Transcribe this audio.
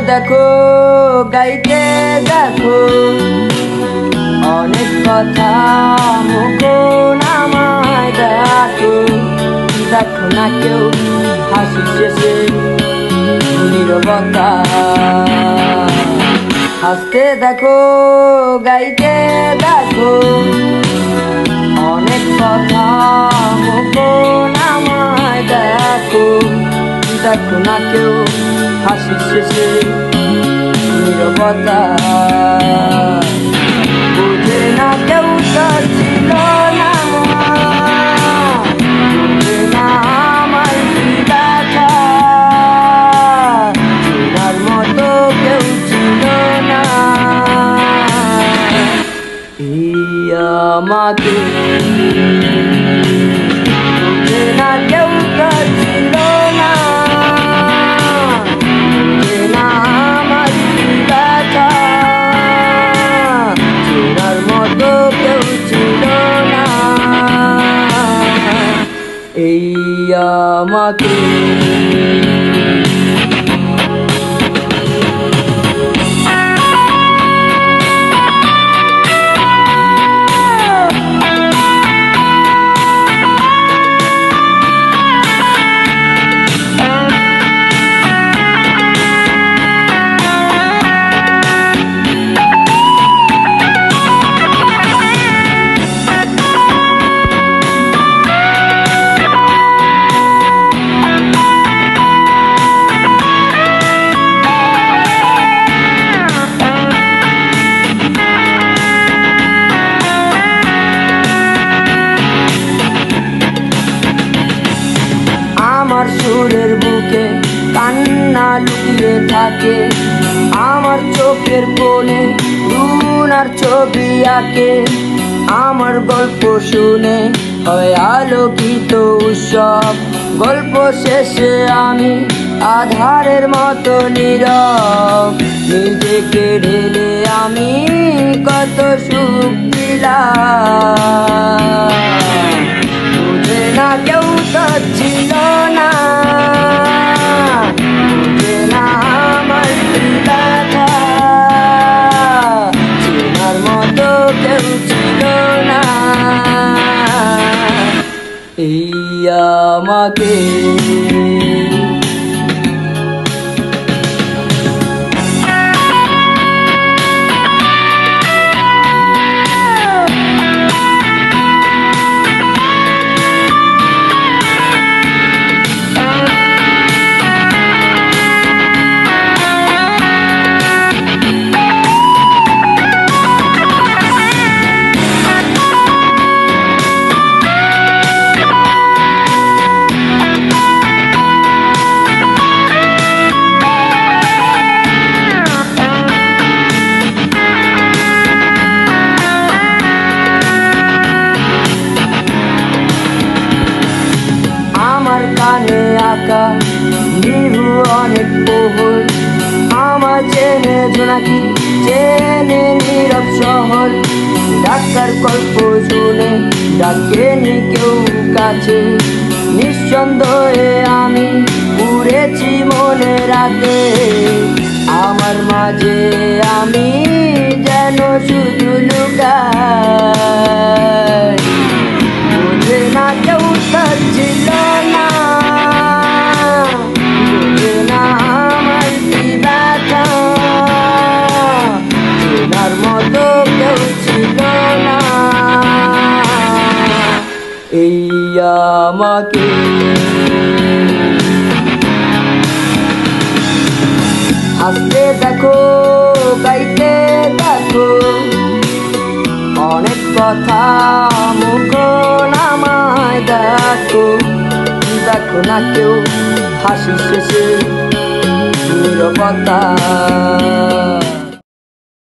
দেখো গাইতে দেখো অনেক কথা মুখোন আমায় দেখো দেখো না কেউ হাসি শেষে নীরবতা হাসতে দেখো গাইতে দেখো অনেক কথা মুখোন আমায় দেখো দেখো না কেউ হাসি শেষে নীরবতা বুঝে না কেউ ছিল না বুঝে না আমার ব্যথা চেনার মতো কেউ ছিল না এই আমাকে বুঝে না কেউ ছিল না আমাকে আমার সুরের বুকে কান্না লুকিয়ে থাকে আমার চোখের কোণে রুনার ছবি আঁকে আমার গল্প শুনে হয় আলোকিত উৎসব গল্প শেষে আমি আধারের মতো নীরব নিজেকে ঢেলে আমি কত সুখ দিলাম বুঝে না কেউ তো ছিল না বুঝে না আমার ব্যথা চেনার মতো কেউ ছিল না এই আমাকে কানে আঁকা নিভু অনেক প্রহর আমার চেনে জোনাকি চেনে নীরব শহর ডাক্তার গল্প শুনে ডাকেনি কেউ কাছে নিঃসন্দেহে আমি উড়েছি মনে রাতে আমার মাঝে আমি যেন শুধু লুকাই বুঝে না কেউ ছিল না বুঝে না আমার ব্যথা চেনার মতো কেউ ছিল না এই আমাকে হাসতে দেখো গাইতে দেখো অনেক কথা মুখোন আমায় দেখো দেখো না কেউ হাসি শেষে নীরবতা